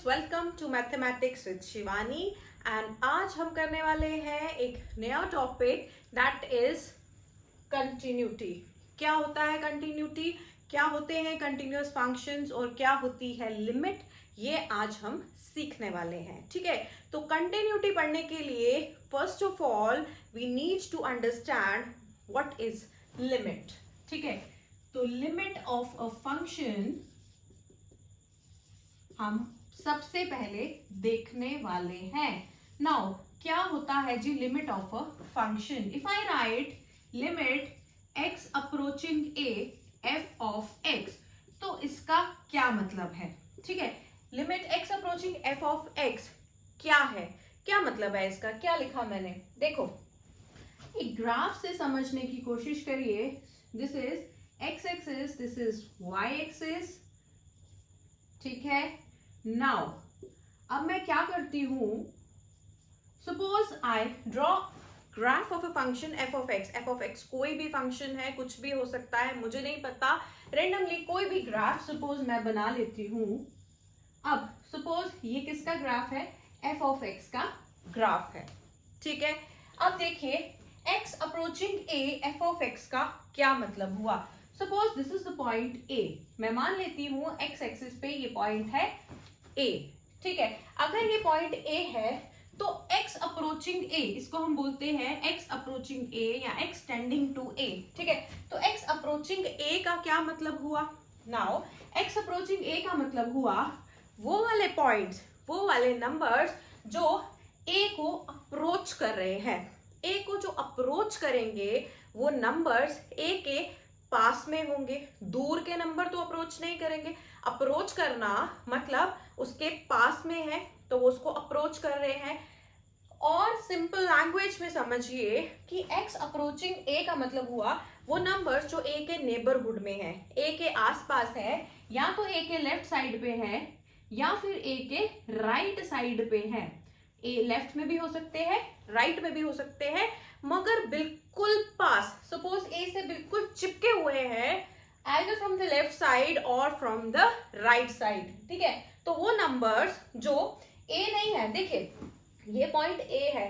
Welcome to mathematics with Shivani. And आज हम करने वाले हैं एक नया टॉपिक दैट इज कंटिन्यूटी। क्या होता है कंटिन्यूटी, क्या होते हैं कंटिन्यूअस फंक्शंस और क्या होती है लिमिट, ये आज हम सीखने वाले हैं। ठीक है, तो कंटिन्यूटी पढ़ने के लिए first of all we need to understand what is limit. ठीक है, तो लिमिट ऑफ अ फंक्शन हम सबसे पहले देखने वाले हैं। नाउ क्या होता है जी limit of a function? If I write limit x approaching a f of x, तो इसका क्या मतलब है? ठीक है, limit x approaching f of x क्या है, क्या मतलब है इसका, क्या लिखा मैंने? देखो, एक ग्राफ से समझने की कोशिश करिए। This is x axis, this is y axis. ठीक है, नाउ अब मैं क्या करती हूं, suppose I draw graph of a function f of x। f of x कोई भी फंक्शन है, कुछ भी हो सकता है, मुझे नहीं पता, रेंडमली कोई भी ग्राफ सपोज मैं बना लेती हूं। अब सपोज ये किसका ग्राफ है? f ऑफ x का ग्राफ है। ठीक है, अब देखिए x approaching a f of x का क्या मतलब हुआ? Suppose this is the point a, मैं मान लेती हूं x एक्सिस पे ये पॉइंट है a। ठीक है, अगर ये पॉइंट a है तो x अप्रोचिंग a, इसको हम बोलते हैं x अप्रोचिंग a या x टेंडिंग टू a। ठीक है, तो x अप्रोचिंग a का क्या मतलब हुआ? नाउ x अप्रोचिंग a का मतलब हुआ वो वाले पॉइंट्स, वो वाले नंबर्स जो a को अप्रोच कर रहे हैं। a को जो अप्रोच करेंगे वो नंबर्स a के पास में होंगे, दूर के नंबर तो अप्रोच नहीं करेंगे। अप्रोच करना मतलब उसके पास में है तो वो उसको अप्रोच कर रहे हैं। और सिंपल लैंग्वेज में समझिए कि x अप्रोचिंग a का मतलब हुआ वो नंबर्स जो a के नेबरहुड में है, a के आसपास है, या तो a के लेफ्ट साइड पे है या फिर a के राइट साइड पे है। a लेफ्ट में भी हो सकते हैं, राइट में भी हो सकते हैं, मगर बिल्कुल पास, सपोज a से बिल्कुल चिपके हुए हैं, either from the left side or from the right side। ठीक है, तो वो नंबर्स जो a नहीं है, देखिए ये पॉइंट a है,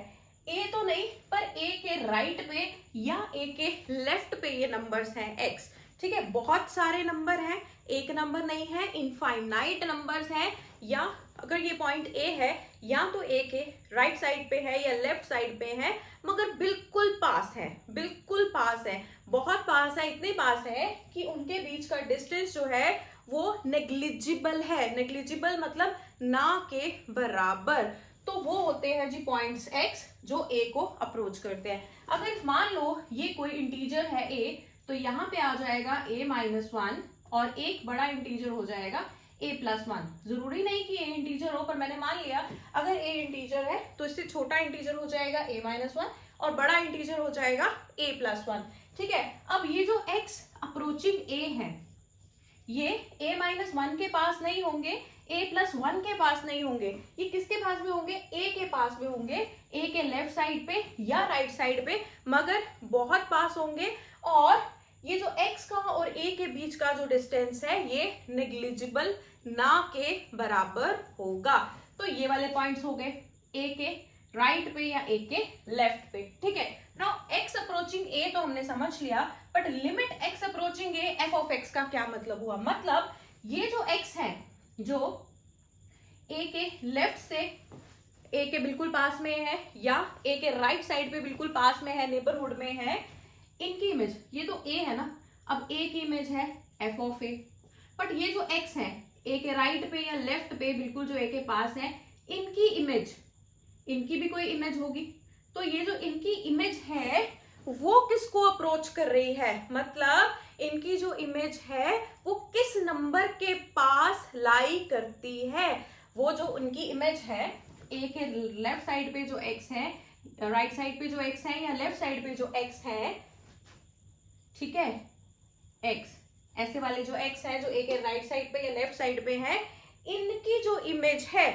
a तो नहीं पर a के राइट पे या a के लेफ्ट पे ये नंबर्स हैं x। ठीक है, बहुत सारे नंबर हैं, एक नंबर नहीं है, इनफाइनाइट नंबर्स हैं। या अगर ये पॉइंट a है या तो a के राइट साइड पे है या लेफ्ट साइड पे है, मगर बिल्कुल पास है, बिल्कुल पास है, बहुत पास है, इतने पास है कि उनके बीच का डिस्टेंस जो है वो नेग्लिजिबल है। नेग्लिजिबल मतलब ना के बराबर। तो वो होते हैं जी पॉइंट्स x जो a को अप्रोच करते हैं। अगर मान लो ये कोई इंटीजर है a, तो यहाँ पे आ जाएगा a माइनस वन और एक बड़ा इंटीजर हो जाएगा a प्लस वन। जरूरी नहीं कि a इंटीजर हो, पर मैंने मान लिया अगर a इंटीजर है तो इससे छोटा इंटीजर हो जाएगा a माइनस वन और बड़ा इंटीजर हो जाएगा a प्लस वन। ठीक है, अब ये जो x अप्रोचिंग a है ये a माइनस वन के पास नहीं होंगे, a प्लस वन के पास नहीं होंगे, ये किसके पास में होंगे? a के पास में होंगे, a के लेफ्ट साइड पे या राइट साइड पे, मगर बहुत पास होंगे। और ये जो x का और a के बीच का जो डिस्टेंस है ये नेग्लिजिबल, ना के बराबर होगा। तो ये वाले पॉइंट्स हो गए a के राइट पे या a के लेफ्ट पे। ठीक है, नाउ x अप्रोचिंग a तो हमने समझ लिया, but limit x approaching a f of x का क्या मतलब हुआ? मतलब ये जो x है जो a के लेफ्ट से a के बिल्कुल पास में है या a के राइट साइड पे बिल्कुल पास में है, नेबरहुड में है, इनकी इमेज, ये तो a है ना, अब a की इमेज है f ऑफ a, बट ये जो x है a के राइट पे या लेफ्ट पे बिल्कुल जो a के पास है, इनकी इमेज, इनकी भी कोई इमेज होगी। तो ये जो इनकी इमेज है वो किसको अप्रोच कर रही है? मतलब इनकी जो इमेज है वो किस नंबर के पास लाई करती है? वो जो उनकी इमेज है a के लेफ्ट साइड पे जो x है, राइट साइड पे जो x है या लेफ्ट साइड पे जो x है, ठीक है, x ऐसे वाले जो x है जो a के राइट साइड पे या लेफ्ट साइड पे है, इनकी जो इमेज है,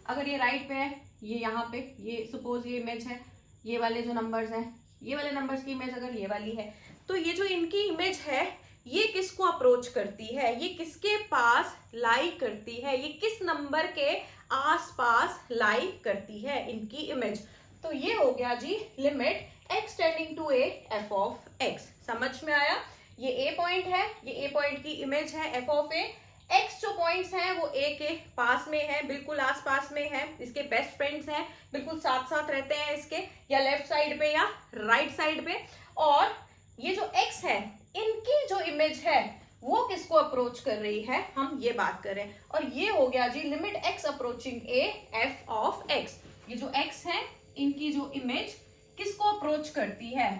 अगर ये राइट पे है, ये यहाँ पे, ये सपोज ये इमेज है, ये वाले जो नंबर्स हैं, ये वाले नंबर्स की इमेज अगर ये वाली है, तो ये जो इनकी इमेज है ये किसको अप्रोच करती है, ये किसके पास लाई करती है, ये किस नंबर के आसपास लाई करती है इनकी इमेज। तो ये हो गया जी limit x tending to a f of x। समझ में आया? ये a पॉइंट है, ये a पॉइंट की इमेज है f ऑफ a। x जो पॉइंट्स हैं वो a के पास में है, बिल्कुल आस पास में है, इसके बेस्ट फ्रेंड्स हैं, बिल्कुल साथ साथ रहते हैं इसके, या लेफ्ट साइड पे या राइट साइड पे। और ये जो x है इनकी जो इमेज है वो किसको अप्रोच कर रही है, हम ये बात कर रहे हैं। और ये हो गया जी limit x approaching a f of x। ये जो x है इनकी जो इमेज किसको अप्रोच करती है,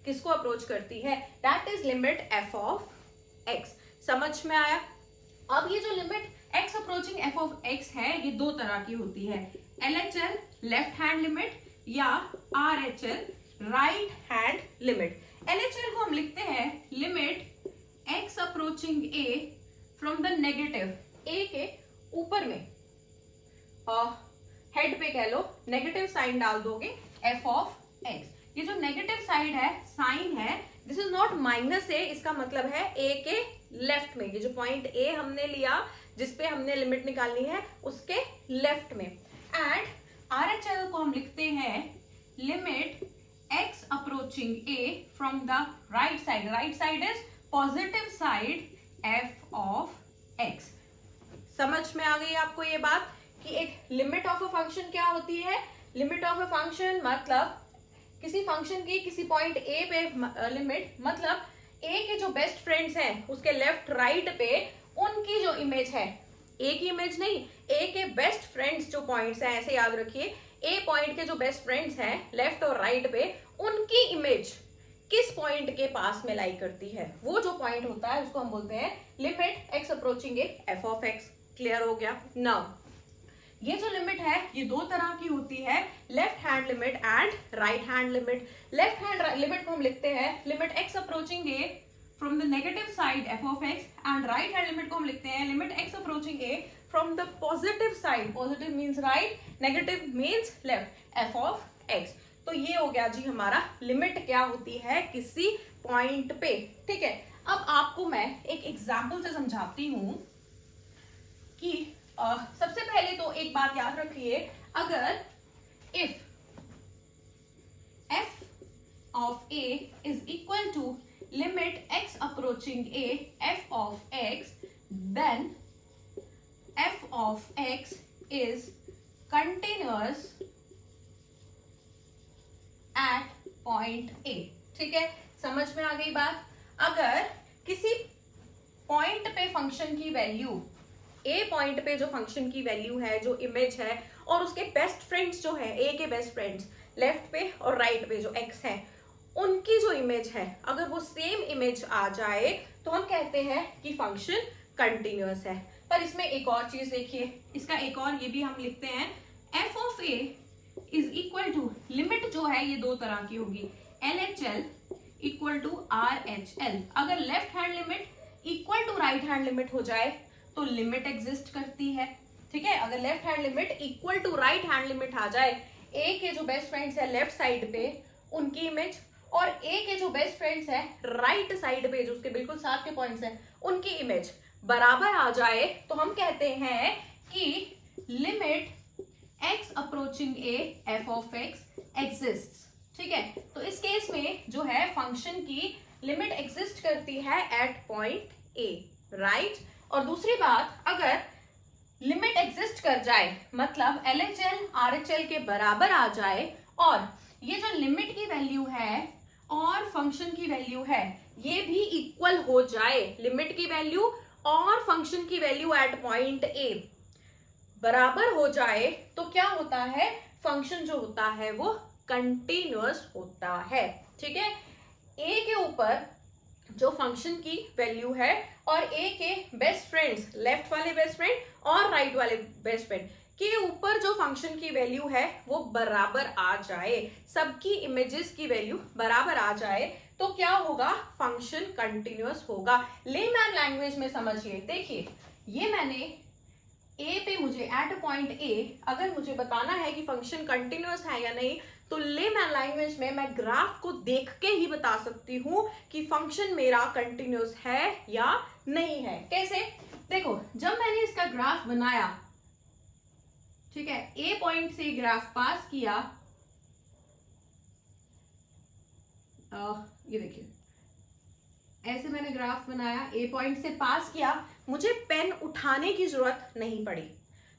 किसको अप्रोच करती है, that is limit f of x। समझ में आया? अब ये जो limit x approaching f of x है ये दो तरह की होती है, LHL लेफ्ट हैंड लिमिट या RHL right hand limit. LHL को हम लिखते हैं limit x approaching a from the negative, a के ऊपर में हेड पे कह लो नेगेटिव साइन डाल दोगे f ऑफ x। ये जो नेगेटिव साइड है साइन है, this is not minus a, इसका मतलब है a के लेफ्ट में। ये जो पॉइंट a हमने लिया जिसपे हमने लिमिट निकालनी है उसके लेफ्ट में। एंड RHL को हम लिखते हैं limit x approaching a from the right side, right side is positive side f of x। समझ में आ गई आपको ये बात कि एक लिमिट ऑफ अ फंक्शन क्या होती है? लिमिट ऑफ अ फंक्शन मतलब किसी फंक्शन की किसी पॉइंट a पे लिमिट, मतलब a के जो बेस्ट फ्रेंड्स हैं उसके लेफ्ट राइट पे उनकी जो इमेज है, a की इमेज नहीं, a के बेस्ट फ्रेंड्स जो पॉइंट्स हैं, ऐसे याद रखिए a पॉइंट के जो बेस्ट फ्रेंड्स हैं लेफ्ट और राइट पे उनकी इमेज किस पॉइंट के पास में लाई करती है, वो जो पॉइंट होता है उसको हम बोलते हैं limit x approaching a f of x। Clear हो गया? नाउ ये जो लिमिट है ये दो तरह की होती है, left hand limit and right hand limit. Left hand limit को हम लिखते हैं limit x approaching a from the negative side f of x, and right hand limit को हम लिखते हैं limit x approaching a from the positive side, positive means right, negative means left, f of x। तो ये हो गया जी हमारा limit क्या होती है किसी पॉइंट पे। ठीक है, अब आपको मैं एक एग्जाम्पल से समझाती हूं कि सबसे पहले तो एक बात याद रखिए, अगर if f of a is equal to limit x approaching a f of x, then f of x is continuous at point a। ठीक है, समझ में आ गई बात? अगर किसी पॉइंट पे फंक्शन की वैल्यू, a पॉइंट पे जो फंक्शन की वैल्यू है, जो इमेज है, और उसके बेस्ट फ्रेंड्स जो है, a के बेस्ट फ्रेंड्स लेफ्ट पे और राइट पे जो x है, उनकी जो इमेज है अगर वो सेम इमेज आ जाए तो हम कहते हैं कि फंक्शन कंटिन्यूअस है। पर इसमें एक और चीज देखिए, इसका एक और ये भी हम लिखते हैं f of a is equal to, limit जो है ये दो तरह की होगी, LHL इक्वल टू RHL। अगर left hand limit equal to right hand limit हो जाए तो लिमिट एग्जिस्ट करती है। ठीक है, अगर left hand limit equal to right hand limit आ जाए, a के जो बेस्ट फ्रेंड्स है लेफ्ट साइड पे उनकी इमेज, और a के जो बेस्ट फ्रेंड्स है राइट साइड पे जो उसके बिल्कुल साथ के पॉइंट्स हैं उनकी इमेज बराबर आ जाए तो हम कहते हैं कि limit x approaching a f of x exist. ठीक है, तो इस केस में जो है फंक्शन की लिमिट एग्जिस्ट करती है एट पॉइंट a, राइट। और दूसरी बात, अगर लिमिट एग्जिस्ट कर जाए मतलब LHL RHL के बराबर आ जाए, और ये जो लिमिट की वैल्यू है और फंक्शन की वैल्यू है ये भी इक्वल हो जाए, लिमिट की वैल्यू और फंक्शन की वैल्यू एट पॉइंट a बराबर हो जाए, तो क्या होता है, फंक्शन जो होता है वो कंटिन्यूअस होता है। ठीक है, a के ऊपर जो फंक्शन की वैल्यू है और a के बेस्ट फ्रेंड्स, लेफ्ट वाले बेस्ट फ्रेंड और राइट वाले बेस्ट फ्रेंड के ऊपर जो फंक्शन की वैल्यू है वो बराबर आ जाए, सबकी इमेजेस की वैल्यू बराबर आ जाए, तो क्या होगा, फंक्शन कंटिन्यूअस होगा। लेमैन लैंग्वेज में समझिए, देखिए ये मैंने a पे मुझे एट पॉइंट a अगर मुझे बताना है कि फंक्शन कंटिन्यूअस है या नहीं, तो लेमैन लैंग्वेज में मैं ग्राफ को देख के ही बता सकती हूं कि फंक्शन मेरा कंटिन्यूअस है या नहीं है। कैसे? देखो, जब मैंने इसका ग्राफ बनाया ठीक है, ए पॉइंट से ग्राफ पास किया, ये देखिए ऐसे मैंने ग्राफ बनाया, ए पॉइंट से पास किया, मुझे पेन उठाने की जरूरत नहीं पड़ी।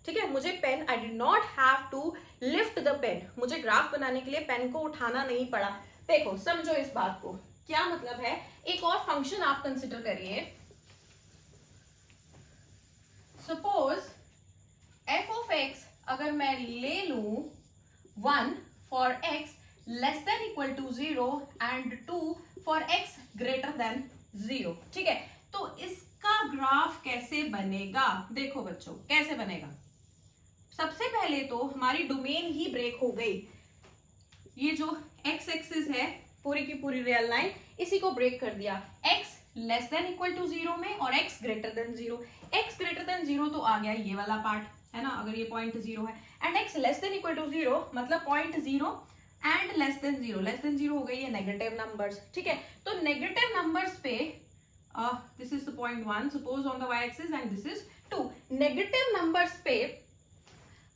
ठीक है, मुझे pen, I did not have to lift the pen, मुझे ग्राफ बनाने के लिए पेन को उठाना नहीं पड़ा। देखो समझो इस बात को, क्या मतलब है। एक और फंक्शन आप कंसिडर करिए, सपोज एफ ऑफ एक्स अगर मैं ले लू 1 for x less than equal to 0 and 2 for x greater than 0। ठीक है, तो इसका ग्राफ कैसे बनेगा? देखो बच्चों कैसे बनेगा। सबसे पहले तो हमारी डोमेन ही ब्रेक हो गई। ये जो एक्स एक्सिस है पूरी की पूरी रियल लाइन, इसी को ब्रेक कर दिया x less than equal to 0 में और x greater than 0। X greater than 0 तो आ गया ये वाला पार्ट, है ना, अगर ये पॉइंट 0 है, and x less than equal to 0 मतलब point 0 and less than 0। Less than 0 हो गई है नेगेटिव नंबर्स। ठीक है, तो नेगेटिव नंबर्स पे this is the point 1 suppose on the y axis and this is 2। Negative numbers पे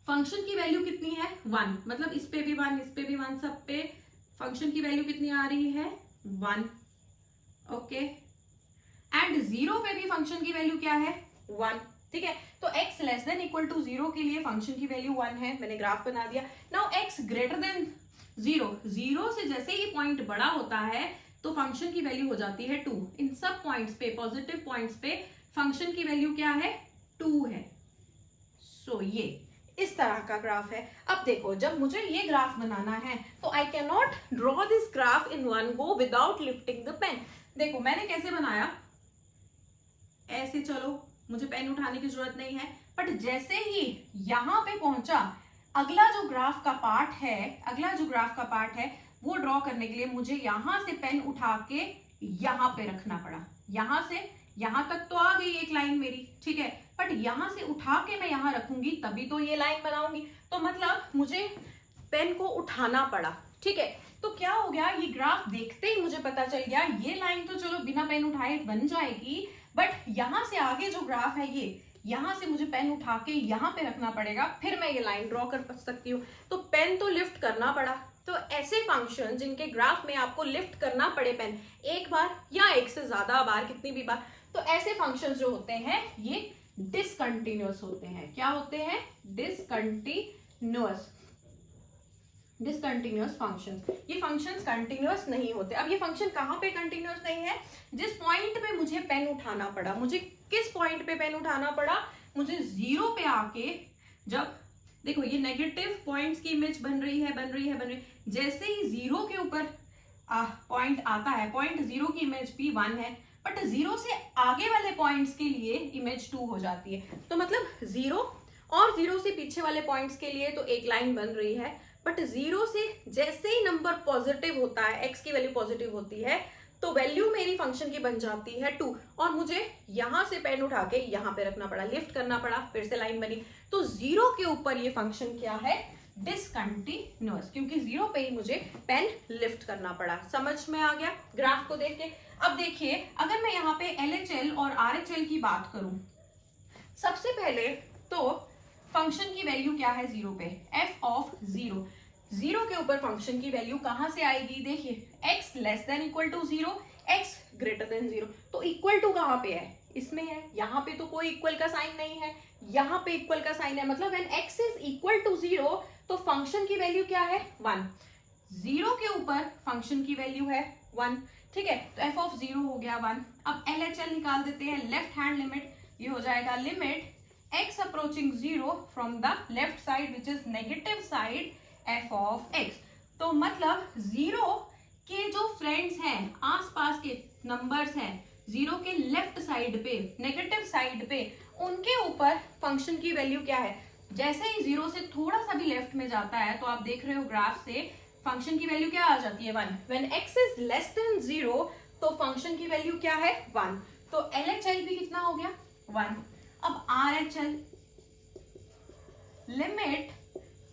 फंक्शन की वैल्यू कितनी है? 1, मतलब इस पे भी 1, इस पे भी 1, सब पे फंक्शन की वैल्यू कितनी आ रही है? 1। ओके, एंड 0 पे भी फंक्शन की वैल्यू क्या है? 1। ठीक है, तो x less than equal to 0 के लिए फंक्शन की वैल्यू 1 है, मैंने ग्राफ बना दिया। नाउ x ग्रेटर देन 0, 0 से जैसे ही पॉइंट बड़ा होता है तो फंक्शन की वैल्यू हो जाती है 2। इन सब पॉइंट्स पे, पॉजिटिव पॉइंट्स पे फंक्शन की वैल्यू क्या है? 2 है। सो ये इस तरह का ग्राफ है। अब देखो जब मुझे ये ग्राफ बनाना है तो I can not draw this graph in one go without lifting the pen. देखो मैंने कैसे बनाया, ऐसे, चलो मुझे पेन उठाने की जरूरत नहीं है, बट जैसे ही यहां पे पहुंचा, अगला जो ग्राफ का पार्ट है, वो ड्रॉ करने के लिए मुझे यहां से पेन उठा के यहां पे रखना पड़ा। यहां से यहां तक तो आ गई एक लाइन मेरी, ठीक है, बट यहां से उठा के मैं यहां रखूंगी तभी तो ये लाइन बनाऊंगी, तो मतलब मुझे पेन को उठाना पड़ा। ठीक है, तो क्या हो गया, ये ग्राफ देखते ही मुझे पता चल गया ये लाइन तो चलो बिना पेन उठाए बन जाएगी, बट यहां से आगे जो ग्राफ है ये, यहां से मुझे पेन उठा के यहां पे रखना पड़ेगा, फिर मैं ये लाइन ड्रॉ कर सकती हूँ। तो पेन तो लिफ्ट करना पड़ा। तो ऐसे फंक्शन जिनके ग्राफ में आपको लिफ्ट करना पड़े पेन एक बार या एक से ज्यादा बार, कितनी भी बार, तो ऐसे फंक्शंस जो होते हैं ये डिसकंटिन्यूअस होते हैं। क्या होते हैं? Discontinuous functions. ये फंक्शंस कंटिन्यूअस नहीं होते। अब ये फंक्शन कहां पे कंटिन्यूअस नहीं है? जिस पॉइंट पे मुझे पेन उठाना पड़ा। मुझे किस पॉइंट पे पेन उठाना पड़ा? मुझे 0 पे आके, जब देखो ये नेगेटिव पॉइंट्स की इमेज बन रही है, जैसे ही 0 के ऊपर पॉइंट आता है, पॉइंट 0 की इमेज भी 1 है, बट 0 से आगे वाले पॉइंट्स के लिए इमेज 2 हो जाती है। तो मतलब 0 और 0 से पीछे वाले पॉइंट्स के लिए तो एक लाइन बन रही है, बट 0 से जैसे ही नंबर पॉजिटिव होता है, x की वैल्यू पॉजिटिव होती है, तो वैल्यू मेरी फंक्शन की बन जाती है 2, और मुझे यहां से पेन उठा के यहां पे रखना पड़ा, लिफ्ट करना पड़ा, फिर से लाइन बनी। तो 0 के ऊपर ये फंक्शन क्या है? डिसकंटिन्यूअस, क्योंकि 0 पे ही मुझे पेन लिफ्ट करना पड़ा। समझ में आ गया ग्राफ को देख के? अब देखिए अगर मैं यहाँ पे LHL और RHL की बात करूं, सबसे पहले तो फंक्शन की वैल्यू क्या है 0 पे? f of 0। 0 के ऊपर फंक्शन की वैल्यू कहां से आएगी? देखिए x less than equal to 0, x greater than 0। तो इक्वल टू कहां पे है? इसमें है। यहाँ पे तो कोई इक्वल का साइन नहीं है, यहाँ पे इक्वल का साइन है, मतलब when x is equal to 0 तो फंक्शन की वैल्यू क्या है? 1। 0 के ऊपर फंक्शन की वैल्यू है 1। ठीक है, तो f ऑफ 0 हो गया 1। अब LHL निकाल देते हैं, लेफ्ट हैंड लिमिट, ये हो जाएगा limit x approaching 0 from the left side which is negative side f of x। तो मतलब 0 के जो फ्रेंड्स हैं, आसपास के नंबर्स हैं, 0 के लेफ्ट साइड पे, नेगेटिव साइड पे, उनके ऊपर फंक्शन की वैल्यू क्या है? जैसे ही 0 से थोड़ा सा भी लेफ्ट में जाता है तो आप देख रहे हो ग्राफ से फंक्शन की वैल्यू क्या आ जाती है? 1। When x is less than 0 तो फंक्शन की वैल्यू क्या है? 1। तो LHL भी कितना हो गया? 1। अब RHL, limit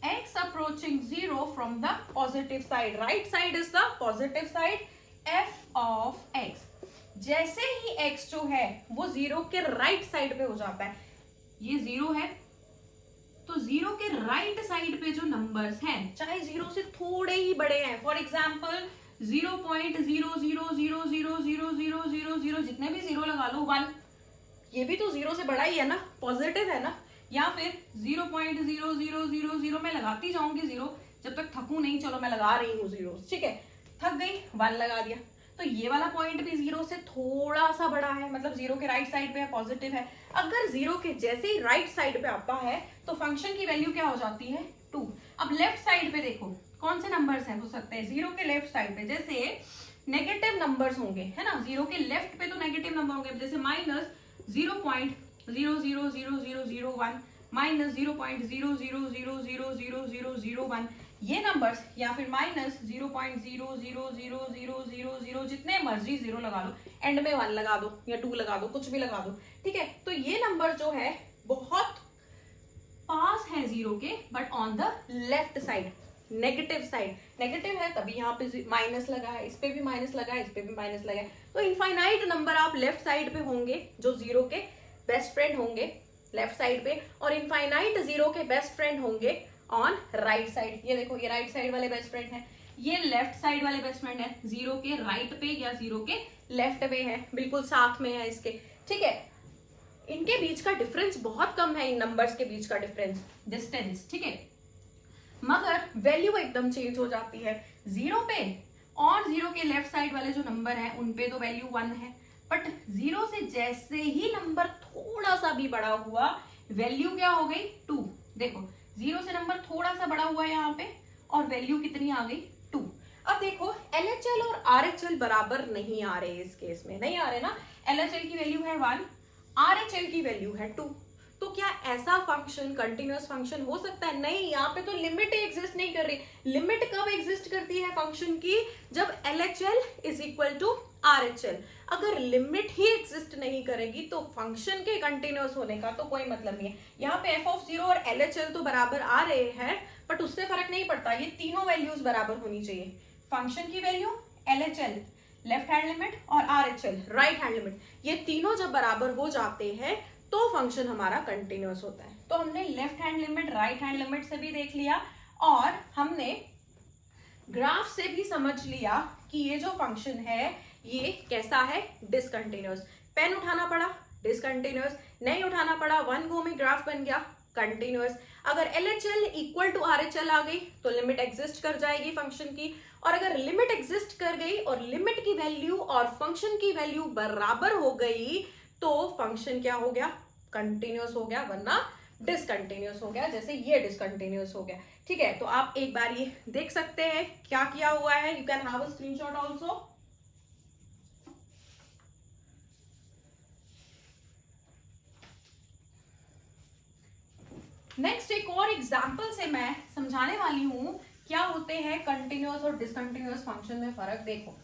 x approaching 0 from the positive side, right side is the positive side, f of x। जैसे ही x जो है वो 0 के राइट साइड पे हो जाता है, ये 0 है, तो जीरो के राइट साइड पे जो नंबर्स हैं चाहे जीरो से थोड़े ही बड़े हैं, फॉर एग्जाम्पल 0.0000000 जितने भी जीरो लगा लो, 1, ये भी तो जीरो से बड़ा ही है ना, पॉजिटिव है ना, या फिर 0.00000 मैं लगाती जाऊंगी जीरो जब तक थकू नहीं, चलो मैं लगा रही हूँ जीरो, ठीक है, थक गई 1 लगा दिया, तो ये वाला पॉइंट भी जीरो से थोड़ा सा बड़ा है, मतलब जीरो के राइट साइड पे है, पॉजिटिव है। अगर जीरो के जैसे ही राइट साइड पे आता है तो फंक्शन की वैल्यू क्या हो जाती है, 2। अब लेफ्ट साइड पे देखो कौन से नंबर्स हैं हो सकते हैं जीरो के लेफ्ट साइड पे, जैसे नेगेटिव नंबर्स होंगे, है ना, जीरो के लेफ्ट पे तो नेगेटिव नंबर होंगे, जैसे -0.0000001 -0.0000001 ये नंबर्स, या फिर -0.0000000 जितने मर्जी जीरो लगा लो, एंड में 1 लगा दो या 2 लगा दो, कुछ भी लगा दो, ठीक है। तो ये नंबर जो है बहुत पास है जीरो के, but on the left side, negative side, negative है तभी यहाँ पे माइनस लगा है, इस पे भी माइनस लगा है, इस पे भी माइनस लगा है, तो इनफाइनाइट नंबर आप लेफ्ट साइड पे होंगे जो जीरो के बेस्ट फ्रेंड होंगे लेफ्ट साइड पे, और इनफाइनाइट जीरो के बेस्ट फ्रेंड होंगे ऑन राइट साइड। ये देखो ये राइट साइड वाले बेस्ट फ्रेंड है, ये लेफ्ट साइड वाले बेस्ट फ्रेंड है, जीरो के राइट पे या जीरो के लेफ्ट पे है, बिल्कुल साथ में है इसके, ठीक है। इनके बीच का डिफरेंस बहुत कम है, इन नंबर्स के बीच का डिफरेंस, डिस्टेंस, ठीक है, मगर वैल्यू एकदम चेंज हो जाती है जीरो पे, और जीरो के लेफ्ट साइड वाले जो नंबर है उन पे तो वैल्यू 1 है, बट जीरो से जैसे ही नंबर थोड़ा सा भी बड़ा हुआ वैल्यू क्या हो गई, 2। देखो जीरो से नंबर थोड़ा सा बड़ा हुआ है यहाँ पे, और वैल्यू कितनी आ गई, 2। अब देखो LHL और RHL बराबर नहीं आ रहे, इस केस में नहीं आ रहे ना, LHL की वैल्यू है 1, RHL की वैल्यू है 2, तो क्या ऐसा फंक्शन कंटिन्यूअस फंक्शन हो सकता है, नहीं, यहाँ पे तो लिमिट एग्जिस्ट नहीं कर रही। लिमिट कब एग्जिस्ट करती है फंक्शन की, जब LHL is equal to RHL, अगर लिमिट ही एग्जिस्ट नहीं करेगी तो फंक्शन के कंटिन्यूअस होने का तो कोई मतलब नहीं है। यहाँ पे f(0) और LHL तो बराबर आ रहे हैं, बट उससे फर्क नहीं पड़ता, ये तीनों वैल्यूज बराबर होनी चाहिए, फंक्शन की value, LHL left hand limit और RHL राइट हैंड लिमिट, ये तीनों जब बराबर हो जाते हैं तो फंक्शन हमारा कंटिन्यूअस होता है। तो हमने left hand limit right hand limit से भी देख लिया, और हमने ग्राफ से भी समझ लिया कि ये जो फंक्शन है ये कैसा है, डिसकंटिन्यूअस। पेन उठाना पड़ा, डिसकंटिन्यूअस, नहीं उठाना पड़ा, 1 गो में ग्राफ बन गया, कंटिन्यूअस। अगर LHL इक्वल टू RHL आ गई तो लिमिट एग्जिस्ट कर जाएगी फंक्शन की, और अगर लिमिट एग्जिस्ट कर गई और लिमिट की वैल्यू और फंक्शन की वैल्यू बराबर हो गई तो फंक्शन क्या हो गया, कंटिन्यूअस हो गया, वरना डिसकंटिन्यूअस हो गया, जैसे ये डिसकंटिन्यूअस हो गया, ठीक है। तो आप एक बार ये देख सकते हैं क्या किया हुआ है, you can have a screenshot also. Next एक और एग्जांपल से मैं समझाने वाली हूं क्या होते हैं कंटिन्यूअस और डिसकंटिन्यूअस फंक्शन में फर्क। देखो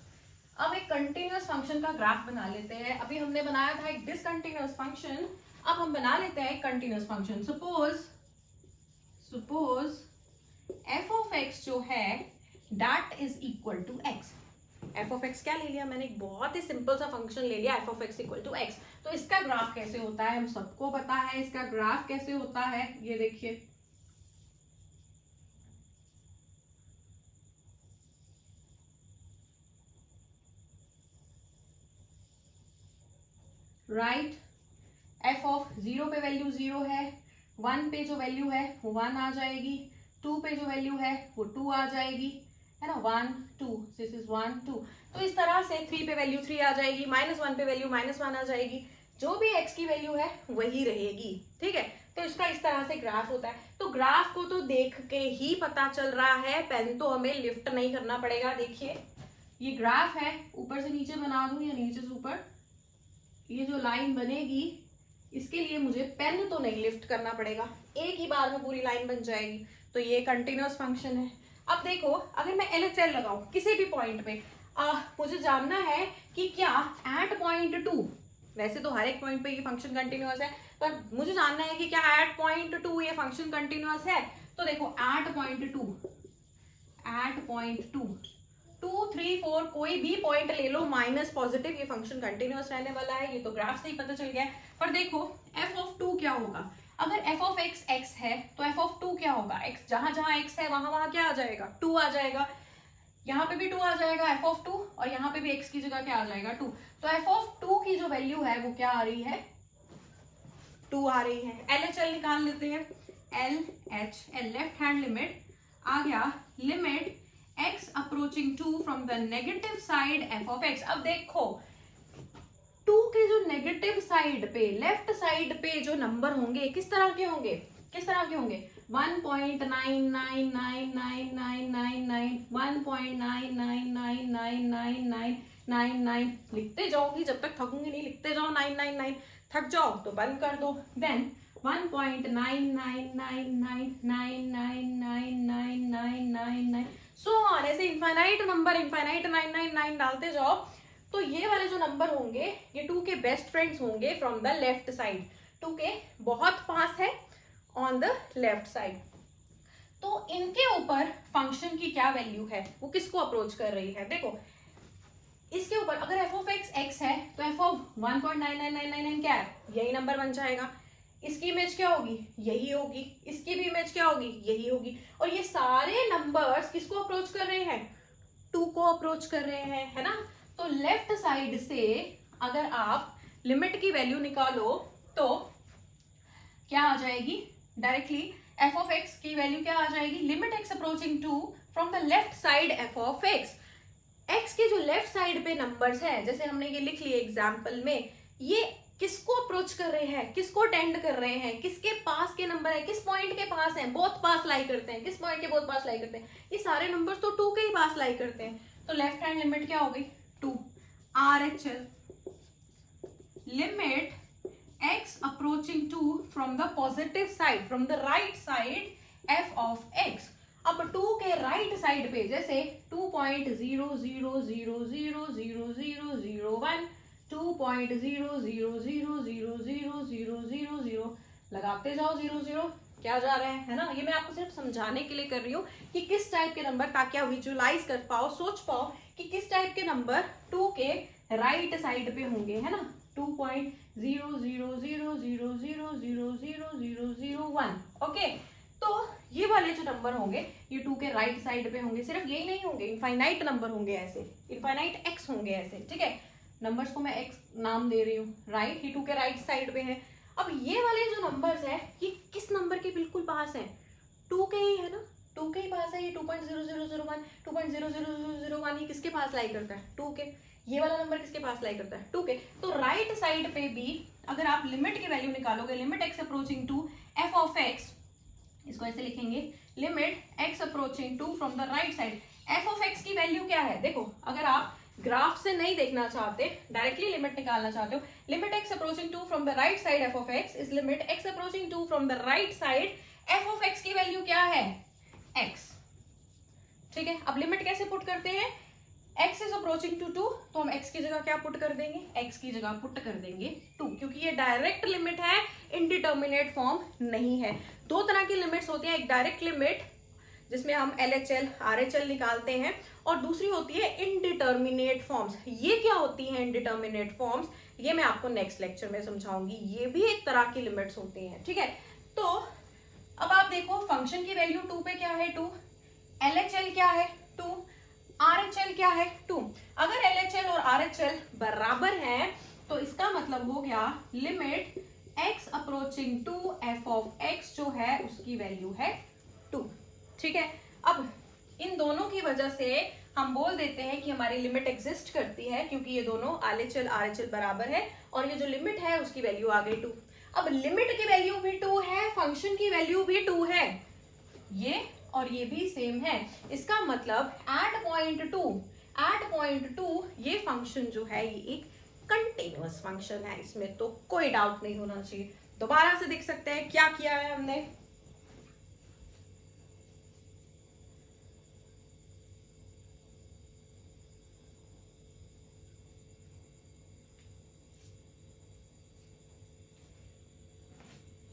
अब एक कंटिन्यूअस फंक्शन का ग्राफ बना लेते हैं, अभी हमने बनाया था एक डिसकंटिन्यूअस फंक्शन, अब हम बना लेते हैं एक continuous function. Suppose f of x जो है that is equal to x। f of x क्या ले लिया मैंने, एक बहुत ही सिंपल सा फंक्शन ले लिया, f of x equal to x। तो इसका ग्राफ कैसे होता है हम सबको पता है, इसका ग्राफ कैसे होता है, ये देखिए राइट, f ऑफ 0 पे वैल्यू 0 है, 1 पे जो वैल्यू है वो 1 आ जाएगी, 2 पे जो वैल्यू है वो 2 आ जाएगी, है ना, 1 2, दिस इज 1 2। तो इस तरह से 3 पे वैल्यू 3 आ जाएगी, -1 पे वैल्यू -1 आ जाएगी, जो भी x की वैल्यू है वही रहेगी, ठीक है। तो इसका इस तरह से ग्राफ होता है। तो ग्राफ को तो देख के ही पता चल रहा है, पेन तो हमें लिफ्ट नहीं करना पड़ेगा। देखिए ये ग्राफ है, ऊपर से नीचे बना दूं या नीचे से ऊपर, ये जो लाइन बनेगी इसके लिए मुझे पेन तो नहीं लिफ्ट करना पड़ेगा, एक ही बार में पूरी लाइन बन जाएगी। तो ये कंटिन्यूअस फंक्शन है। अब देखो अगर मैं LHL लगाऊं किसी भी पॉइंट पे, मुझे जानना है कि क्या एट पॉइंट 2, वैसे तो हर एक पॉइंट पे ये फंक्शन कंटिन्यूअस है, पर मुझे जानना है कि क्या एट पॉइंट 2 ये फंक्शन कंटिन्यूअस है। तो देखो एट पॉइंट 2 2 3 4 कोई भी पॉइंट ले लो माइनस पॉजिटिव, ये फंक्शन कंटिन्यूअस रहने वाला है, ये तो ग्राफ से ही पता चल गया है। पर देखो f of 2 क्या होगा, अगर एफ ऑफ एक्स एक्स है तो एफ ऑफ 2 क्या होगा, एक्स जहां जहां एक्स है वहां वहां क्या आ जाएगा, 2 आ जाएगा, यहाँ पे भी 2 आ जाएगा एफ ऑफ 2, और यहाँ पे भी x की जगह क्या आ जाएगा 2। तो एफ ऑफ 2 की जो वैल्यू है वो क्या आ रही है, 2 आ रही है। LHL निकाल लेते हैं, LHL लेफ्ट हैंड लिमिट आ गया, limit x approaching 2 from the negative side F of x। अब देखो 2 के जो नेगेटिव साइड पे, लेफ्ट साइड पे जो नंबर होंगे किस तरह के होंगे, किस तरह के होंगे, 1.99999999 1.99999999 लिखते जाओगी जब तक थकूंगी नहीं, लिखते जाओ 999, थक जाओ तो बंद कर दो, देन 1.9999999999 सो ऑन, ऐसे इनफाइनाइट नंबर, इनफाइनाइट 999 डालते जाओ। तो ये वाले जो नंबर होंगे ये 2 के बेस्ट फ्रेंड्स होंगे फ्रॉम द लेफ्ट साइड, 2 के बहुत पास है ऑन द लेफ्ट साइड। तो इनके ऊपर फंक्शन की क्या वैल्यू है, वो किसको अप्रोच कर रही है, देखो इसके ऊपर अगर एफ ऑफ एक्स एक्स है तो एफ ऑफ 1.99999 क्या है, यही नंबर बन जाएगा। इसकी इमेज क्या होगी, यही होगी, इसकी भी इमेज क्या होगी, यही होगी। और ये सारे नंबर्स किसको अप्रोच कर रहे हैं, 2 को अप्रोच कर रहे हैं, है ना। तो लेफ्ट साइड से अगर आप लिमिट की वैल्यू निकालो तो क्या आ जाएगी, डायरेक्टली एफ ऑफ एक्स की वैल्यू क्या आ जाएगी, limit x approaching 2 from the left side F of x. X के जो लेफ्ट साइड पे नंबर्स हैं, जैसे हमने ये लिख लिए एग्जाम्पल में, ये किसको अप्रोच कर रहे हैं, किसको टेंड कर रहे हैं, किसके पास के नंबर है, किस पॉइंट के पास है, बहुत पास लाई करते हैं, किस पॉइंट के बहुत पास लाई करते हैं, ये सारे नंबर्स तो 2 के ही पास लाई करते हैं। तो लेफ्ट हैंड लिमिट क्या हो गई 2, RHL limit x approaching 2 from the positive side, from the right side f of x। अब 2 के राइट साइड पे जैसे 2.000000001 2.000000000 लगाते जाओ 00 क्या जा रहे हैं, है ना। ये मैं आपको सिर्फ समझाने के लिए कर रही हूँ कि किस टाइप के नंबर, ताकि आप विजुअलाइज कर पाओ, सोच पाओ कि किस टाइप के नंबर 2 के राइट साइड पे होंगे, है ना। 2.00000000001 ओके। तो ये वाले जो नंबर होंगे ये 2 के राइट साइड पे होंगे। सिर्फ यही नहीं होंगे, इनफाइनाइट नंबर होंगे ऐसे, इनफाइनाइट एक्स होंगे ऐसे, ठीक है। नंबर्स को मैं एक्स नाम दे रही हूँ, राइट, ये 2 के राइट साइड पे है। अब ये वाले जो नंबर्स है ये किस नंबर के बिल्कुल पास है, 2 के ही है ना, 2 के ही पास है। ये 2.0001 2.00001 ये किसके पास लाई करता है, 2 के। ये वाला नंबर किसके पास लाई करता है, 2 के। तो राइट साइड पे भी अगर आप लिमिट की वैल्यू निकालोगे, limit x approaching 2 F of x, इसको ऐसे लिखेंगे, limit x approaching 2 from the right side F of x की वैल्यू क्या है। देखो अगर आप ग्राफ से नहीं देखना चाहते, डायरेक्टली लिमिट निकालना चाहते हो, limit x approaching 2 from the right side F of x is limit x approaching 2 from the right side F of x की वैल्यू क्या है, एक्स, ठीक है। अब लिमिट कैसे पुट करते हैं, x इज अप्रोचिंग टू 2, तो हम x की जगह क्या पुट कर देंगे, x की जगह पुट कर देंगे 2, क्योंकि ये डायरेक्ट लिमिट है, इनडिटर्मिनेट फॉर्म नहीं है। 2 तरह की लिमिट्स होती है, एक डायरेक्ट लिमिट जिसमें हम LHL RHL निकालते हैं, और दूसरी होती है इनडिटर्मिनेट फॉर्म्स। ये क्या होती है इनडिटर्मिनेट फॉर्म्स, ये मैं आपको नेक्स्ट लेक्चर में समझाऊंगी। ये भी एक तरह की लिमिट्स होती हैं, ठीक है। तो अब आप देखो फंक्शन की वैल्यू 2 पे क्या है 2, LHL क्या है 2, RHL क्या है 2। अगर LHL और RHL बराबर हैं तो इसका मतलब हो गया limit x approaching 2 f of x जो है उसकी वैल्यू है 2, ठीक है। अब इन दोनों की वजह से हम बोल देते हैं कि हमारी लिमिट एग्जिस्ट करती है, क्योंकि ये दोनों LHL RHL बराबर है और ये जो लिमिट है उसकी वैल्यू आ गई 2। अब लिमिट की वैल्यू भी 2 है, फंक्शन की वैल्यू भी 2 है, ये और ये भी सेम है। इसका मतलब एट पॉइंट 2 ये फंक्शन जो है ये एक कंटिन्यूअस फंक्शन है, इसमें तो कोई डाउट नहीं होना चाहिए। दोबारा से देख सकते हैं क्या किया है हमने,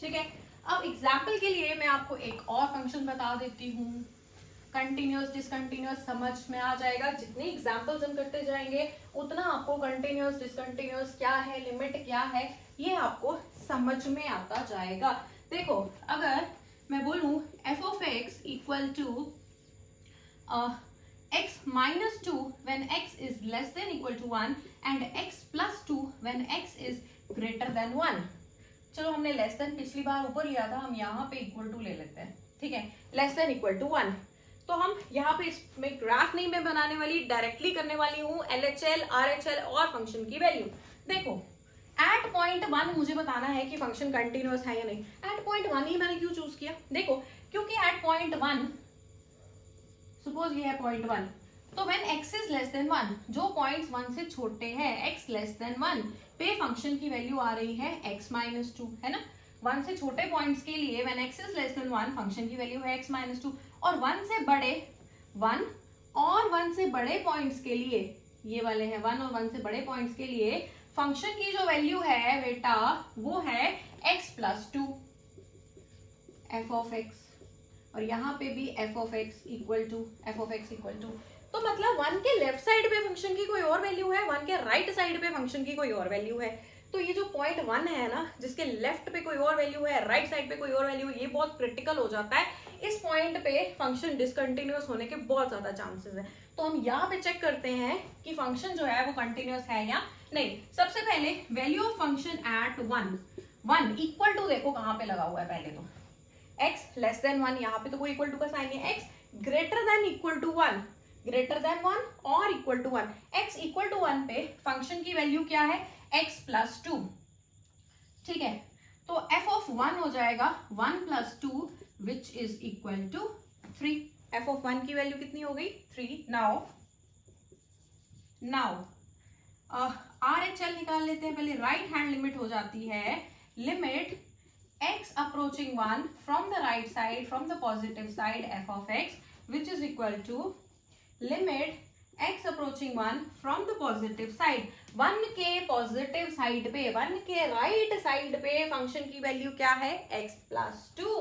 ठीक है। अब एग्जाम्पल के लिए मैं आपको एक और फंक्शन बता देती हूँ, कंटिन्यूअस डिसकंटिन्यूअस समझ में आ जाएगा। जितने एग्जाम्पल्स हम करते जाएंगे उतना आपको कंटिन्यूअस डिसकंटिन्यूअस क्या है, लिमिट क्या है, ये आपको समझ में आता जाएगा। देखो अगर मैं बोलूं F of X equal to x minus 2 when x is less than equal to 1 and x plus 2 when x is greater than 1. चलो हमने लेस देन पिछली बार ऊपर लिया था, हम यहाँ पे इक्वल टू ले लेते हैं, ठीक है, लेस देन इक्वल टू 1. तो हम यहाँ पे इसमें ग्राफ नहीं मैं बनाने वाली, डायरेक्टली करने वाली हूँ LHL, RHL और फंक्शन की वैल्यू. देखो एट पॉइंट 1 मुझे बताना है कि फंक्शन कंटिन्यूअस है या नहीं. एट पॉइंट 1 ही मैंने क्यों चूज किया? देखो क्योंकि एट पॉइंट 1 सपोज ये है पॉइंट 1, तो when x is less than 1, जो पॉइंट्स 1 से छोटे हैं, x लेस देन 1 पे फंक्शन की वैल्यू आ रही है x माइनस 2, है ना. 1 से छोटे पॉइंट्स के लिए when x is less than 1 function की वैल्यू है x माइनस 2, और 1 से बड़े 1 और 1 से बड़े पॉइंट्स के लिए, ये वाले हैं 1 और 1 से बड़े पॉइंट्स के लिए फंक्शन की जो वैल्यू है बेटा वो है x plus 2 F of X, और यहाँ पे भी F of X equal to तो मतलब 1 के लेफ्ट साइड पे फंक्शन की कोई और वैल्यू है, 1 के राइट साइड पे फंक्शन की कोई और वैल्यू है. तो ये जो पॉइंट 1 है ना, जिसके लेफ्ट पे कोई और वैल्यू है, राइट साइड पे कोई और वैल्यू है, ये बहुत क्रिटिकल हो जाता है. इस पॉइंट पे फंक्शन डिसकंटिन्यूअस होने के बहुत ज्यादा चांसेस है. तो हम यहाँ पे चेक करते हैं कि फंक्शन जो है वो कंटिन्यूअस है या नहीं. सबसे पहले value of function at 1 equal to, देखो कहाँ पे लगा हुआ है पहले तो x लेस देन 1, यहाँ पे तो कोई इक्वल टू का साइन नहीं है. x greater than equal to 1, greater than 1 और equal to 1, x equal to 1 पे फंक्शन की वैल्यू क्या है x प्लस 2, ठीक है. तो f ऑफ 1 हो जाएगा 1 plus 2 which is equal to 3. f of 1 की वैल्यू कितनी हो गई 3. नाउ RHL निकाल लेते हैं पहले. राइट हैंड लिमिट हो जाती है limit x approaching 1 from the right side, from the positive side f of x, which is equal to limit x approaching 1 from the positive side. 1 के पॉजिटिव साइड पे, 1 के राइट साइड पे function की value क्या है x plus 2.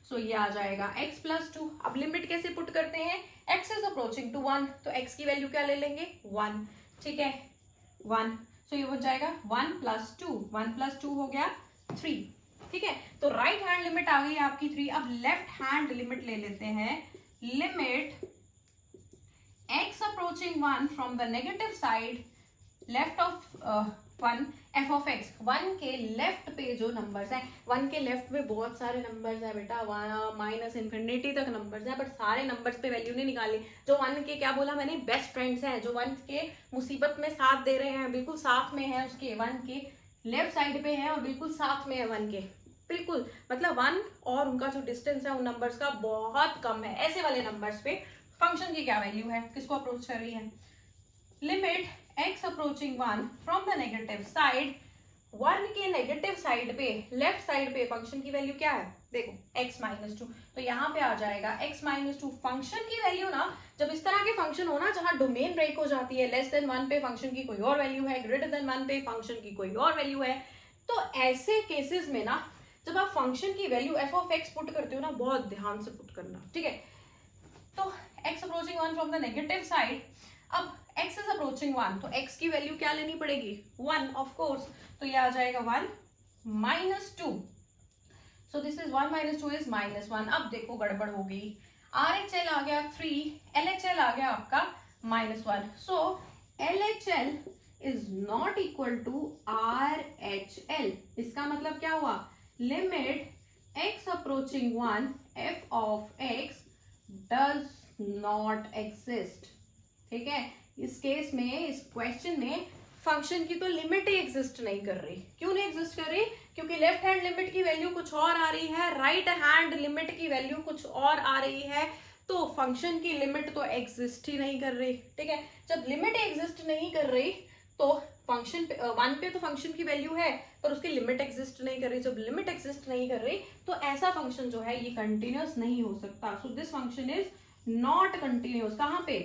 सो ये आ जाएगा x plus 2. अब लिमिट कैसे पुट करते हैं? x इज अप्रोचिंग टू 1, तो x की वैल्यू क्या ले लेंगे 1, ठीक है 1. सो ये हो जाएगा 1 प्लस 2, 1 प्लस 2 हो गया 3, ठीक है. तो राइट हैंड लिमिट आ गई आपकी 3. अब लेफ्ट हैंड लिमिट ले लेते हैं. Limit x approaching 1 from the negative side left of 1 f of x. 1 के लेफ्ट पे जो नंबर्स हैं, 1 के लेफ्ट पे बहुत सारे नंबर्स हैं बेटा, माइनस इन्फिनिटी तक नंबर्स हैं, बट सारे नंबर्स पे वैल्यू नहीं निकाली. जो 1 के, क्या बोला मैंने, बेस्ट फ्रेंड्स हैं, जो 1 के मुसीबत में साथ दे रहे हैं, बिल्कुल साथ में है उसके, 1 के लेफ्ट साइड पे है और बिल्कुल साथ में है 1 के, बिल्कुल मतलब 1 और उनका जो डिस्टेंस है उन नंबर्स का बहुत कम है. ऐसे वाले नंबर्स पे फंक्शन की क्या वैल्यू है, किसको अप्रोच कर रही है? Limit x approaching 1 from the negative side. 1 के नेगेटिव साइड पे, लेफ्ट साइड पे फंक्शन की वैल्यू क्या है? देखो x माइनस 2, तो यहाँ पे आ जाएगा x माइनस 2. फंक्शन की वैल्यू ना, जब इस तरह के फंक्शन हो ना जहां डोमेन ब्रेक हो जाती है, लेस देन 1 पे फंक्शन की कोई और वैल्यू है, ग्रेटर देन 1 पे फंक्शन की कोई और वैल्यू है, तो ऐसे केसेस में ना जब आप फंक्शन की value f of x put करते हो ना, बहुत ध्यान से पुट करना, ठीक है. तो x approaching 1 from the negative side. अब x इज अप्रोचिंग 1, तो x की वैल्यू क्या लेनी पड़ेगी 1 ऑफ कोर्स. तो ये आ जाएगा 1 minus 2. So this is 1 minus 2 is minus 1. अब देखो गड़बड़ हो गई. RHL आ गया 3, LHL आ गया आपका -1. So LHL is not equal to RHL. इसका मतलब क्या हुआ? Limit x approaching 1 f of x does not exist. ठीक है, इस केस में, इस क्वेश्चन में फंक्शन की तो लिमिट ही एग्जिस्ट नहीं कर रही. क्यों नहीं एग्जिस्ट कर रही? क्योंकि लेफ्ट हैंड लिमिट की वैल्यू कुछ और आ रही है, राइट हैंड लिमिट की वैल्यू कुछ और आ रही है, तो फंक्शन की लिमिट तो एग्जिस्ट ही नहीं कर रही. ठीक है, जब लिमिट एग्जिस्ट नहीं कर रही तो फंक्शन 1 पे तो फंक्शन की वैल्यू है पर उसकी लिमिट एग्जिस्ट नहीं कर रही. जब लिमिट एग्जिस्ट नहीं कर रही तो ऐसा फंक्शन जो है ये कंटिन्यूअस नहीं हो सकता. So this function is not continuous. कहाँ पे?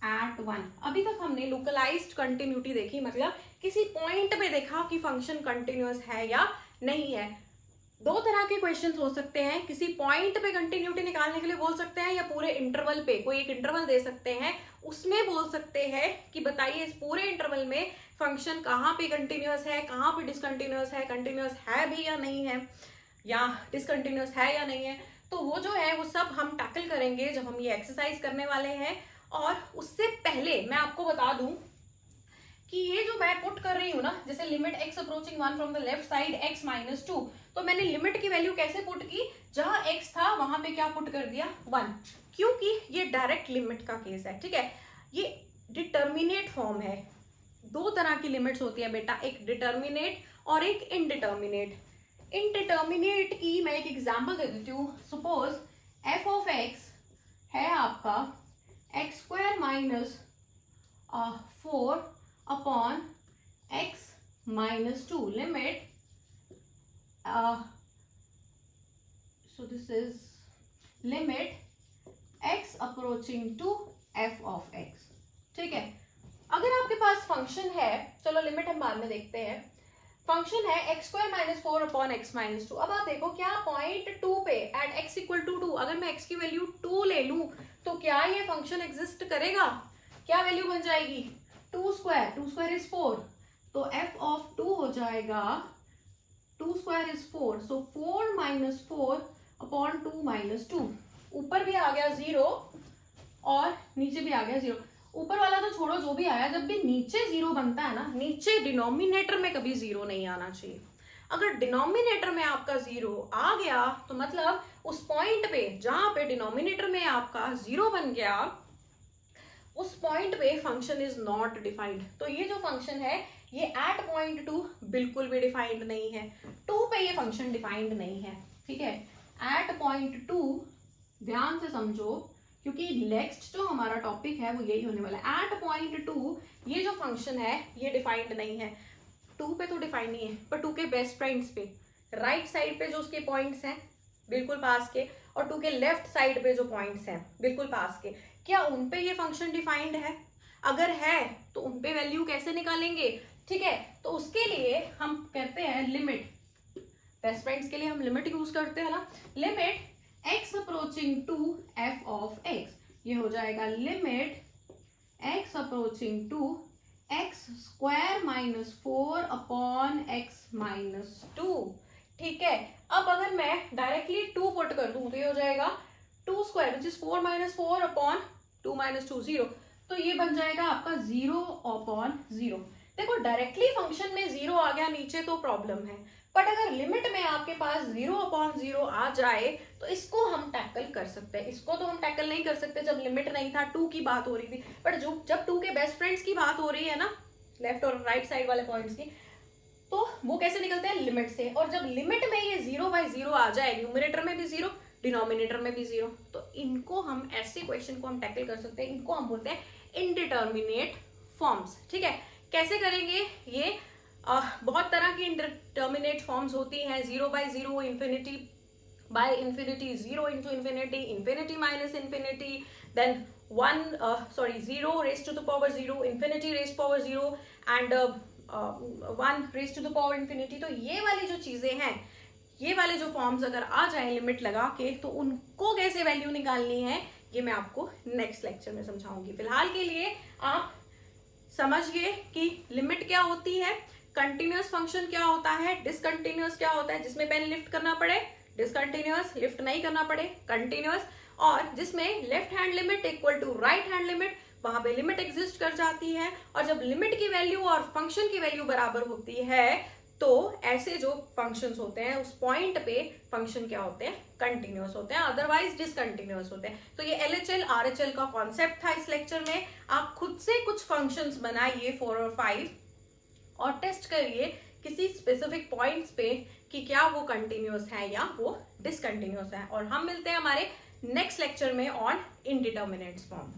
एट 1. अभी तक हमने लोकलाइज्ड कंटिन्यूटी देखी, मतलब किसी पॉइंट पे देखा कि फंक्शन कंटिन्यूअस है या नहीं है. दो तरह के क्वेश्चंस हो सकते हैं. किसी पॉइंट पे कंटिन्यूटी निकालने के लिए बोल सकते हैं, या पूरे इंटरवल पे कोई एक इंटरवल दे सकते हैं, उसमें बोल सकते हैं कि बताइए इस पूरे इंटरवल में फंक्शन कहाँ पे कंटिन्यूअस है, कहाँ पे डिसकंटिन्यूअस है, कंटिन्यूअस है भी या नहीं है. या डिसकंटिन्यूअस है या नहीं है, तो वो जो है वो सब हम टैकल करेंगे जब हम ये एक्सरसाइज करने वाले हैं। और उससे पहले मैं आपको बता दूं कि ये जो मैं पुट कर रही हूँ ना, जैसे limit x approaching 1 from the left side x minus 2, तो मैंने लिमिट की वैल्यू कैसे पुट की, जहां x था वहां पे क्या पुट कर दिया 1, क्योंकि ये डायरेक्ट लिमिट का केस है, ठीक है। ये डिटर्मिनेट फॉर्म है। दो तरह की लिमिट्स होती है बेटा, एक डिटर्मिनेट और एक इनडिटर्मिनेट। इनडिटर्मिनेट की मैं एक एग्जांपल दे देती हूँ। सपोज f ऑफ x है आपका x square minus 4 upon x minus 2 limit, so this is limit x approaching to f of x, ठीक है। अगर आपके पास फंक्शन है, चलो लिमिट हम बाद में देखते हैं, फंक्शन है x square minus 4 upon x minus 2। अब आप देखो क्या पॉइंट 2 पे एट x इक्वल टू 2 अगर मैं x की वैल्यू 2 ले लूं तो क्या ये फंक्शन एग्जिस्ट करेगा? क्या वैल्यू बन जाएगी? 2 स्क्वायर इज 4, तो f ऑफ 2 हो जाएगा 2 square is 4, so 4 minus 4 upon 2 minus 2। ऊपर भी आ गया 0 और नीचे भी आ गया 0। ऊपर वाला तो छोड़ो, जो भी आया, जब भी नीचे 0 बनता है ना, नीचे डिनोमिनेटर में कभी 0 नहीं आना चाहिए। अगर डिनोमिनेटर में आपका 0 आ गया तो मतलब उस पॉइंट पे जहां पे डिनोमिनेटर में आपका 0 बन गया, उस पॉइंट पे फंक्शन इज नॉट डिफाइंड। तो ये जो फंक्शन है ये एट पॉइंट 2 बिल्कुल भी डिफाइंड नहीं है, 2 पे ये फंक्शन डिफाइंड नहीं है, ठीक है। एट पॉइंट 2 ध्यान से समझो, क्योंकि नेक्स्ट जो हमारा टॉपिक है वो यही होने वाला है। एट पॉइंट 2 ये जो फंक्शन है ये डिफाइंड नहीं है, 2 पे तो डिफाइंड नहीं है, पर 2 के बेस्ट फ्रेंड्स पे राइट साइड पे जो उसके पॉइंट्स हैं बिल्कुल पास के, और 2 के लेफ्ट साइड पे जो पॉइंट्स हैं बिल्कुल पास के, क्या उन पे ये फंक्शन डिफाइंड है? अगर है तो उन पे वैल्यू कैसे निकालेंगे, ठीक है। तो उसके लिए हम करते हैं लिमिट, बेस्ट फ्रेंड्स के लिए हम लिमिट यूज करते हैं ना, limit x approaching to f of x, ये हो जाएगा limit x approaching to x square minus 4 upon x minus 2, ठीक है। अब अगर मैं डायरेक्टली 2 पुट कर दूं तो ये हो जाएगा 2 square which is 4 minus 4 upon 2 minus 2 0, तो ये बन जाएगा आपका 0 अपॉन 0। देखो डायरेक्टली फंक्शन में 0 आ गया नीचे तो प्रॉब्लम है, बट अगर लिमिट में आपके पास 0 अपॉन 0 आ जाए तो इसको हम टैकल कर सकते हैं। इसको तो हम टैकल नहीं कर सकते जब लिमिट नहीं था, 2 की बात हो रही थी, बट जब 2 के बेस्ट फ्रेंड्स की बात हो रही है ना, लेफ्ट और राइट साइड वाले पॉइंट्स की, तो वो कैसे निकलते हैं? लिमिट से। और जब लिमिट में ये 0 बाई 0 आ जाए, न्यूमरेटर में भी 0 डिनोमिनेटर में भी 0, तो इनको हम ऐसे क्वेश्चन को हम टैकल कर सकते हैं, इनको हम बोलते हैं इनडिटर्मिनेट फॉर्म्स, ठीक है। कैसे करेंगे ये? बहुत तरह की इंडिटर्मिनेट फॉर्म्स होती हैं, 0 by 0, infinity by infinity, 0 into infinity, infinity minus infinity, then 0 raise to the power 0, infinity raise power 0 and 1 raise to the power infinity. तो ये वाली जो चीजें हैं, ये वाले जो फॉर्म्स अगर आ जाए लिमिट लगा के, तो उनको कैसे वैल्यू निकालनी है ये मैं आपको नेक्स्ट लेक्चर में समझाऊंगी। फिलहाल के लिए आप समझ गए कि लिमिट क्या होती है, कंटिन्यूअस फंक्शन क्या होता है, डिसकंटिन्यूअस क्या होता है, जिसमें पहले लिफ्ट करना पड़े डिसकंटिन्यूअस, लिफ्ट नहीं करना पड़े कंटिन्यूअस, और जिसमें left hand limit equal to right hand limit, वहां पे लिमिट एग्जिस्ट कर जाती है। और जब लिमिट की वैल्यू और फंक्शन की वैल्यू बराबर होती है तो ऐसे जो फंक्शंस होते हैं उस पॉइंट पे फंक्शन क्या होते हैं? कंटिन्यूअस होते हैं, अदरवाइज डिसकंटिन्यूअस होते हैं। तो ये LHL RHL का कॉन्सेप्ट था इस लेक्चर में। आप खुद से कुछ फंक्शंस बनाइए 4 और 5 और टेस्ट करिए किसी स्पेसिफिक पॉइंट्स पे कि क्या वो कंटिन्यूअस है या वो डिसकंटिन्यूअस है। और हम मिलते हैं हमारे नेक्स्ट लेक्चर में ऑन इनडिटर्मिनेट्स फॉर्म।